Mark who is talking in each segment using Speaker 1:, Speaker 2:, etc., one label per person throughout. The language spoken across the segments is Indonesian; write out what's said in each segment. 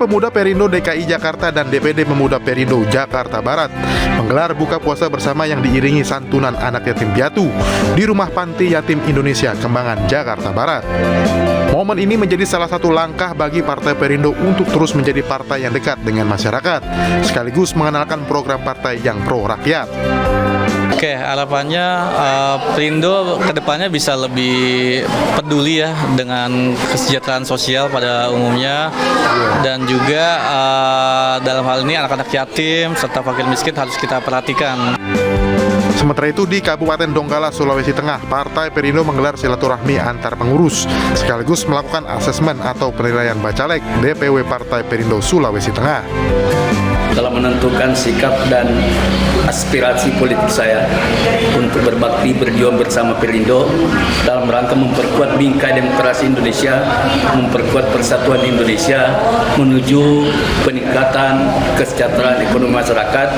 Speaker 1: Pemuda Perindo DKI Jakarta dan DPD Pemuda Perindo Jakarta Barat menggelar buka puasa bersama yang diiringi santunan anak yatim piatu di Rumah Panti Yatim Indonesia Kembangan, Jakarta Barat. Momen ini menjadi salah satu langkah bagi Partai Perindo untuk terus menjadi partai yang dekat dengan masyarakat, sekaligus mengenalkan program partai yang pro rakyat.
Speaker 2: Oke, harapannya Perindo kedepannya bisa lebih peduli ya dengan kesejahteraan sosial pada umumnya, dan juga dalam hal ini anak-anak yatim serta fakir miskin harus kita perhatikan.
Speaker 1: Sementara itu di Kabupaten Donggala, Sulawesi Tengah, Partai Perindo menggelar silaturahmi antar pengurus, sekaligus melakukan asesmen atau penilaian bacalek DPW Partai Perindo Sulawesi Tengah.
Speaker 3: Dalam menentukan sikap dan aspirasi politik saya untuk berbakti berjuang bersama Perindo dalam rangka memperkuat bingkai demokrasi Indonesia, memperkuat persatuan Indonesia menuju peningkatan kesejahteraan ekonomi masyarakat.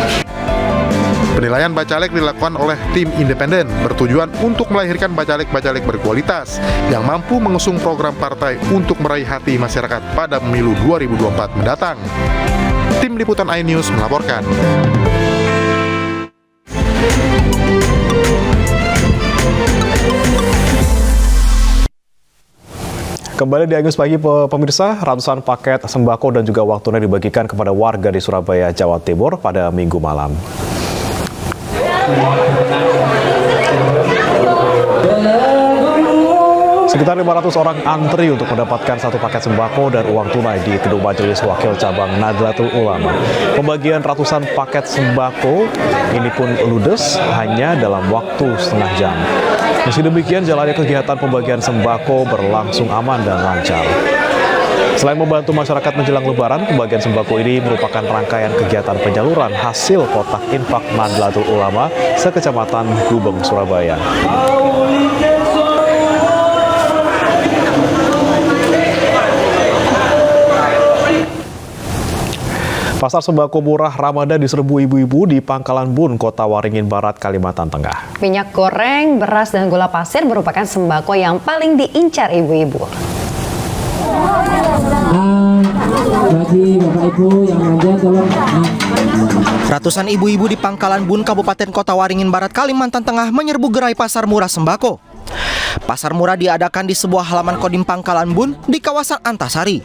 Speaker 1: Penilaian bacalek dilakukan oleh tim independen bertujuan untuk melahirkan bacalek-bacalek berkualitas yang mampu mengusung program partai untuk meraih hati masyarakat pada pemilu 2024 mendatang. Tim Liputan iNews melaporkan.
Speaker 4: Kembali di iNews Pagi pemirsa, ratusan paket sembako dan juga uang tunai dibagikan kepada warga di Surabaya, Jawa Timur pada Minggu malam. Sekitar 500 orang antri untuk mendapatkan satu paket sembako dan uang tunai di Gedung Majelis Wakil Cabang Nahdlatul Ulama. Pembagian ratusan paket sembako ini pun ludes hanya dalam waktu setengah jam. Meski demikian, jalannya kegiatan pembagian sembako berlangsung aman dan lancar. Selain membantu masyarakat menjelang Lebaran, pembagian sembako ini merupakan rangkaian kegiatan penyaluran hasil kotak infak Nahdlatul Ulama sekecamatan Gubeng, Surabaya. Pasar sembako murah Ramadan diserbu ibu-ibu di Pangkalan Bun, Kota Waringin Barat, Kalimantan Tengah.
Speaker 5: Minyak goreng, beras, dan gula pasir merupakan sembako yang paling diincar ibu-ibu.
Speaker 6: Bagi Bapak Ibu yang ada tolong.
Speaker 7: Ratusan ibu-ibu di Pangkalan Bun, Kabupaten Kota Waringin Barat, Kalimantan Tengah menyerbu gerai pasar murah sembako. Pasar murah diadakan di sebuah halaman Kodim Pangkalan Bun di kawasan Antasari.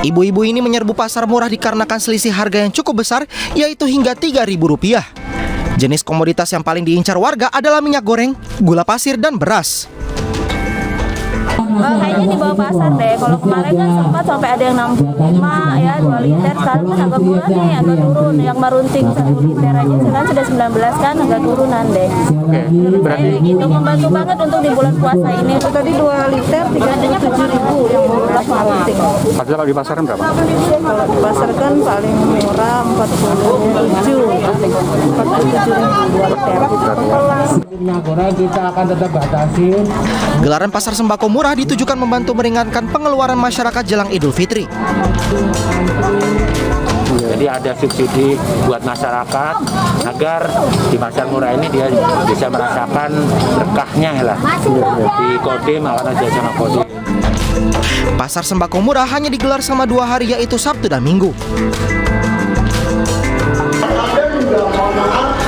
Speaker 7: Ibu-ibu ini menyerbu pasar murah dikarenakan selisih harga yang cukup besar, yaitu hingga Rp3.000. Jenis komoditas yang paling diincar warga adalah minyak goreng, gula pasir, dan beras.
Speaker 8: Kayaknya di bawah pasar deh. Kalau kemarin kan sempat sampai ada yang 65 ya 2 liter. Sekarang kan agak murah nih, agak turun. Yang marunting 1 liter aja sekarang sudah 19 kan, agak turunan deh. Berarti itu membantu banget untuk di bulan puasa ini. Tadi 2 liter 37.000 yang murah marunting.
Speaker 9: Kalau di pasaran berapa?
Speaker 8: Kalau di pasar kan paling murah 47.000
Speaker 6: Minyak goreng kita akan tetap batasi.
Speaker 7: Gelaran pasar sembako murah ditujukan membantu meringankan pengeluaran masyarakat jelang Idul Fitri.
Speaker 9: Jadi ada subsidi buat masyarakat agar di pasar murah ini dia bisa merasakan berkahnya lah. Di Kodim akan ada sama Kodim.
Speaker 7: Pasar sembako murah hanya digelar selama 2 hari, yaitu Sabtu dan Minggu.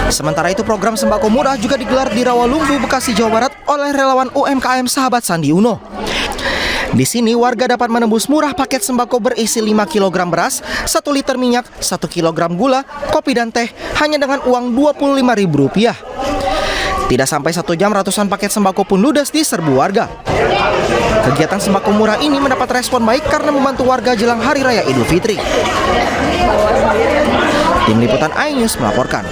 Speaker 7: Sementara itu, program sembako murah juga digelar di Rawalumbu, Bekasi, Jawa Barat oleh relawan UMKM Sahabat Sandi Uno. Di sini warga dapat menembus murah paket sembako berisi 5 kg beras, 1 liter minyak, 1 kg gula, kopi dan teh hanya dengan uang Rp25.000. Tidak sampai 1 jam, ratusan paket sembako pun ludes di serbu warga. Kegiatan sembako murah ini mendapat respon baik karena membantu warga jelang Hari Raya Idul Fitri. Tim Liputan iNews melaporkan.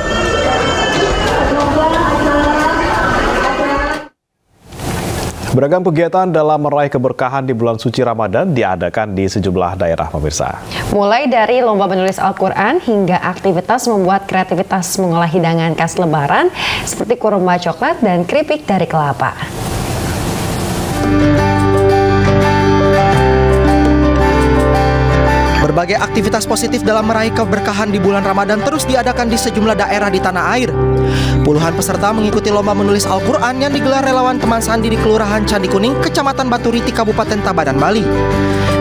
Speaker 4: Beragam kegiatan dalam meraih keberkahan di bulan suci Ramadan diadakan di sejumlah daerah pemirsa.
Speaker 5: Mulai dari lomba menulis Al-Quran hingga aktivitas membuat kreativitas mengolah hidangan khas Lebaran seperti kurma coklat dan keripik dari kelapa.
Speaker 7: Berbagai aktivitas positif dalam meraih keberkahan di bulan Ramadan terus diadakan di sejumlah daerah di tanah air. Puluhan peserta mengikuti lomba menulis Al-Quran yang digelar relawan teman sandi di Kelurahan Candi Kuning, Kecamatan Baturiti, Kabupaten Tabanan, Bali.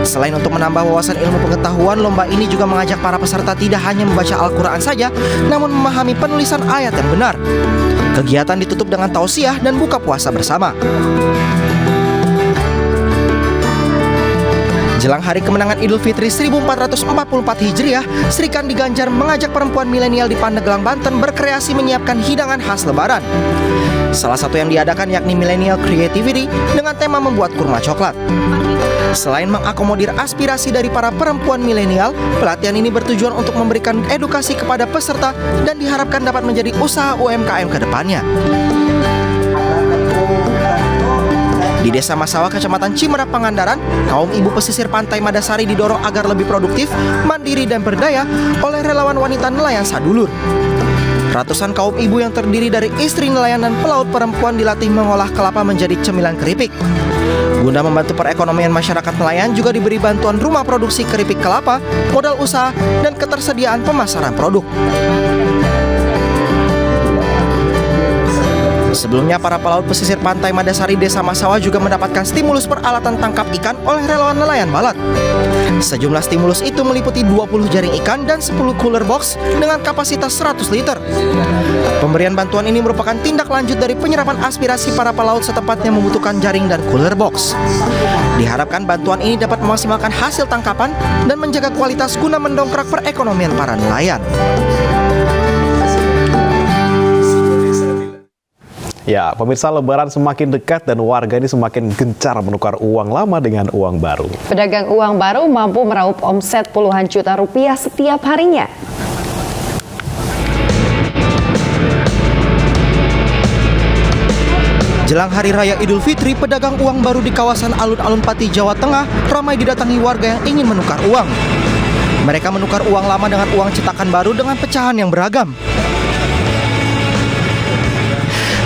Speaker 7: Selain untuk menambah wawasan ilmu pengetahuan, lomba ini juga mengajak para peserta tidak hanya membaca Al-Quran saja, namun memahami penulisan ayat yang benar. Kegiatan ditutup dengan tausiah dan buka puasa bersama. Jelang hari kemenangan Idul Fitri 1444 Hijriah, Sri Kandi Ganjar mengajak perempuan milenial di Pandeglang, Banten berkreasi menyiapkan hidangan khas Lebaran. Salah satu yang diadakan yakni Millennial Creativity dengan tema membuat kurma coklat. Selain mengakomodir aspirasi dari para perempuan milenial, pelatihan ini bertujuan untuk memberikan edukasi kepada peserta dan diharapkan dapat menjadi usaha UMKM ke depannya. Di Desa Masawa, Kecamatan Cimerak, Pangandaran, kaum ibu pesisir pantai Madasari didorong agar lebih produktif, mandiri, dan berdaya oleh relawan wanita nelayan Sadulur. Ratusan kaum ibu yang terdiri dari istri nelayan dan pelaut perempuan dilatih mengolah kelapa menjadi cemilan keripik. Guna membantu perekonomian masyarakat nelayan, juga diberi bantuan rumah produksi keripik kelapa, modal usaha, dan ketersediaan pemasaran produk. Sebelumnya, para pelaut pesisir pantai Madasari Desa Masawa juga mendapatkan stimulus peralatan tangkap ikan oleh relawan nelayan Balat. Sejumlah stimulus itu meliputi 20 jaring ikan dan 10 cooler box dengan kapasitas 100 liter. Pemberian bantuan ini merupakan tindak lanjut dari penyerapan aspirasi para pelaut setempat yang membutuhkan jaring dan cooler box. Diharapkan bantuan ini dapat memaksimalkan hasil tangkapan dan menjaga kualitas guna mendongkrak perekonomian para nelayan.
Speaker 4: Ya, pemirsa, Lebaran semakin dekat dan warga ini semakin gencar menukar uang lama dengan uang baru.
Speaker 5: Pedagang uang baru mampu meraup omset puluhan juta rupiah setiap harinya.
Speaker 7: Jelang Hari Raya Idul Fitri, pedagang uang baru di kawasan alun-alun Pati, Jawa Tengah ramai didatangi warga yang ingin menukar uang. Mereka menukar uang lama dengan uang cetakan baru dengan pecahan yang beragam.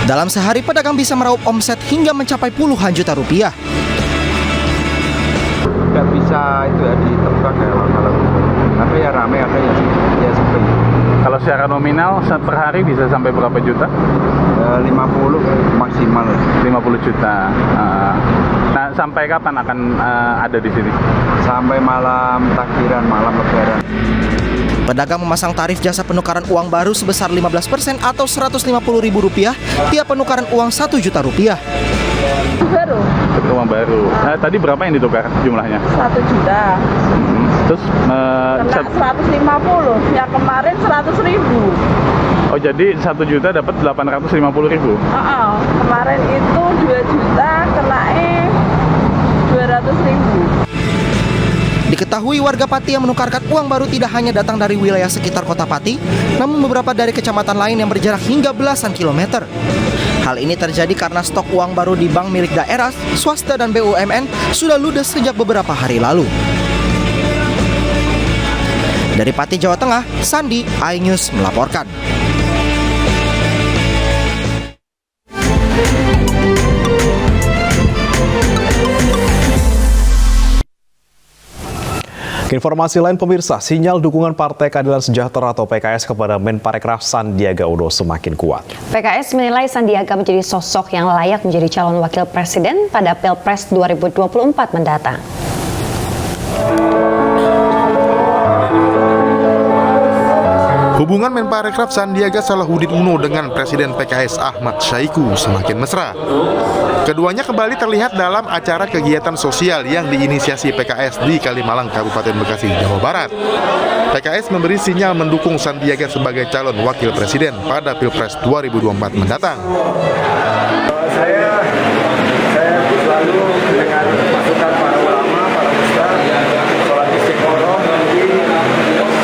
Speaker 7: Dalam sehari, pedagang bisa meraup omset hingga mencapai puluhan juta rupiah.
Speaker 10: Nggak bisa itu ya ditentukan ya kalau tapi ya ramai ada ya sepi.
Speaker 11: Kalau secara nominal per hari bisa sampai berapa juta?
Speaker 10: 50 maksimal.
Speaker 11: 50 juta. Nah, sampai kapan akan ada di sini?
Speaker 10: Sampai malam takbiran, malam lebaran.
Speaker 7: Pedagang memasang tarif jasa penukaran uang baru sebesar 15% atau Rp150.000 tiap penukaran uang Rp1 juta.
Speaker 8: Baru.
Speaker 11: Uang baru. Tadi berapa yang ditukar jumlahnya?
Speaker 8: 1 juta.
Speaker 11: Terus
Speaker 8: kena 150, yang kemarin 100.000.
Speaker 11: Oh, jadi 1 juta dapat 850.000.
Speaker 8: Kemarin itu 2 juta kena 200.000.
Speaker 7: Diketahui warga Pati yang menukarkan uang baru tidak hanya datang dari wilayah sekitar kota Pati, namun beberapa dari kecamatan lain yang berjarak hingga belasan kilometer. Hal ini terjadi karena stok uang baru di bank milik daerah, swasta, dan BUMN sudah ludes sejak beberapa hari lalu. Dari Pati, Jawa Tengah, Sandi, iNews melaporkan.
Speaker 4: Informasi lain, pemirsa, sinyal dukungan Partai Keadilan Sejahtera atau PKS kepada Menparekraf Sandiaga Uno semakin kuat.
Speaker 5: PKS menilai Sandiaga menjadi sosok yang layak menjadi calon wakil presiden pada Pilpres 2024 mendatang.
Speaker 1: Hubungan Menparekraf Sandiaga Salahuddin Uno dengan Presiden PKS Ahmad Syaiqo semakin mesra. Keduanya kembali terlihat dalam acara kegiatan sosial yang diinisiasi PKS di Kalimalang, Kabupaten Bekasi, Jawa Barat. PKS memberi sinyal mendukung Sandiaga sebagai calon wakil presiden pada Pilpres 2024 mendatang.
Speaker 10: Saya selalu dengan masukan para ulama, para ustaz, sholat istiqoroh,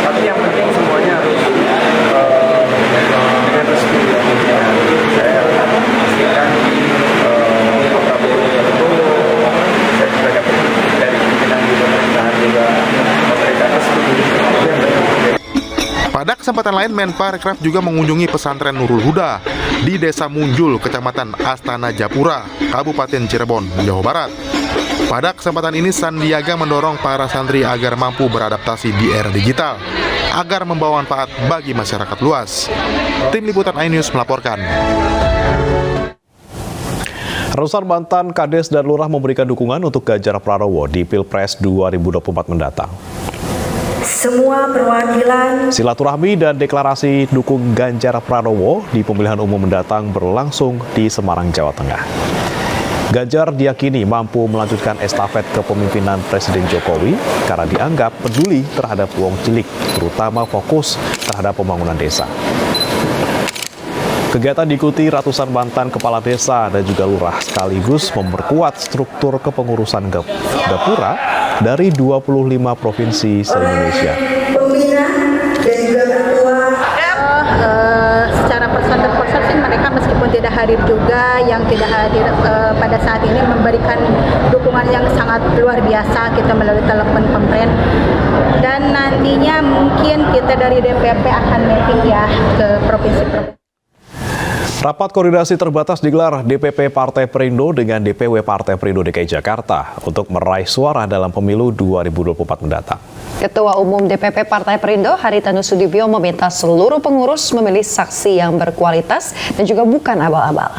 Speaker 10: tapi yang penting semuanya harus dengan restu. Saya akan memastikan Prabowo itu saya juga dapat dari pimpinan di pemerintahan juga memberikan restu.
Speaker 1: Pada kesempatan lain, Menparekraf juga mengunjungi pesantren Nurul Huda di Desa Munjul, Kecamatan Astana Japura, Kabupaten Cirebon, Jawa Barat. Pada kesempatan ini Sandiaga mendorong para santri agar mampu beradaptasi di era digital agar membawa manfaat bagi masyarakat luas. Tim Liputan iNews melaporkan.
Speaker 4: Ratusan mantan Kades dan Lurah memberikan dukungan untuk Ganjar Pranowo di Pilpres 2024 mendatang.
Speaker 12: Semua perwakilan
Speaker 4: Silaturahmi dan deklarasi dukung Ganjar Pranowo di pemilihan umum mendatang berlangsung di Semarang, Jawa Tengah. Ganjar diyakini mampu melanjutkan estafet kepemimpinan Presiden Jokowi karena dianggap peduli terhadap wong cilik, terutama fokus terhadap pembangunan desa. Kegiatan diikuti ratusan mantan kepala desa dan juga lurah sekaligus memperkuat struktur kepengurusan Gapura dari 25 provinsi se-Indonesia.
Speaker 12: pembina dan juga ketua.
Speaker 13: Secara person sih mereka meskipun tidak hadir juga, yang tidak hadir pada saat ini memberikan dukungan yang sangat luar biasa kita melalui telepon komplain. Dan nantinya mungkin kita dari DPP akan mapping ya ke provinsi-provinsi.
Speaker 4: Rapat koordinasi terbatas digelar DPP Partai Perindo dengan DPW Partai Perindo DKI Jakarta untuk meraih suara dalam pemilu 2024 mendatang.
Speaker 5: Ketua Umum DPP Partai Perindo Haritanu Sudibyo meminta seluruh pengurus memilih saksi yang berkualitas dan juga bukan abal-abal.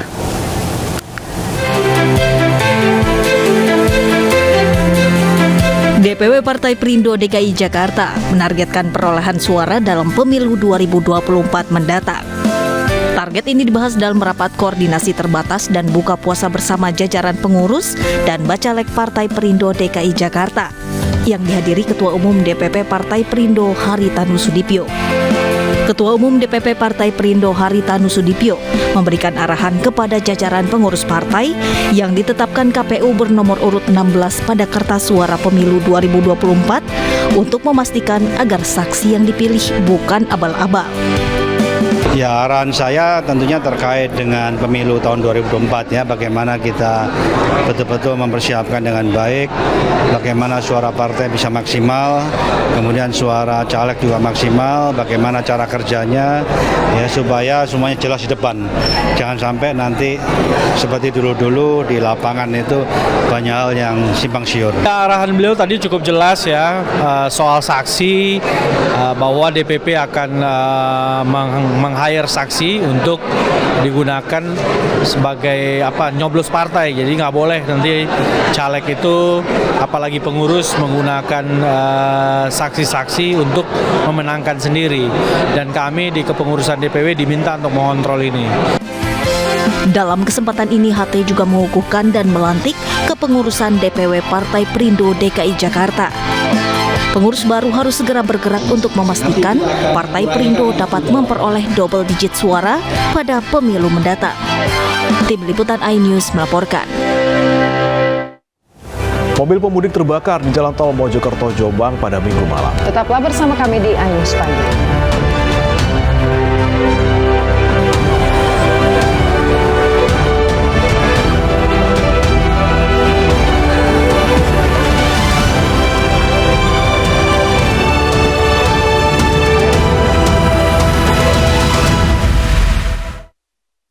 Speaker 14: DPW Partai Perindo DKI Jakarta menargetkan perolehan suara dalam pemilu 2024 mendatang. Target ini dibahas dalam rapat koordinasi terbatas dan buka puasa bersama jajaran pengurus dan bacalek Partai Perindo DKI Jakarta yang dihadiri Ketua Umum DPP Partai Perindo Haritanu Sudibyo. Ketua Umum DPP Partai Perindo Haritanu Sudibyo memberikan arahan kepada jajaran pengurus partai yang ditetapkan KPU bernomor urut 16 pada kertas suara pemilu 2024 untuk memastikan agar saksi yang dipilih bukan abal-abal.
Speaker 15: Ya, arahan saya tentunya terkait dengan pemilu tahun 2024 ya, bagaimana kita betul-betul mempersiapkan dengan baik, bagaimana suara partai bisa maksimal, kemudian suara caleg juga maksimal, bagaimana cara kerjanya ya supaya semuanya jelas di depan. Jangan sampai nanti seperti dulu-dulu di lapangan itu banyak hal yang simpang siur.
Speaker 16: Arahan beliau tadi cukup jelas ya, soal saksi, bahwa DPP akan meng-hire saksi untuk digunakan sebagai nyoblos partai. Jadi nggak boleh nanti caleg itu apalagi pengurus menggunakan saksi-saksi untuk memenangkan sendiri. Dan kami di kepengurusan DPW diminta untuk mengontrol ini.
Speaker 14: Dalam kesempatan ini HT juga mengukuhkan dan melantik kepengurusan DPW Partai Perindo DKI Jakarta. Pengurus baru harus segera bergerak untuk memastikan Partai Perindo dapat memperoleh double digit suara pada pemilu mendatang. Tim Liputan iNews melaporkan.
Speaker 4: Mobil pemudik terbakar di Jalan Tol Mojokerto, Jombang pada Minggu malam.
Speaker 5: Tetaplah bersama kami di iNews Pagi.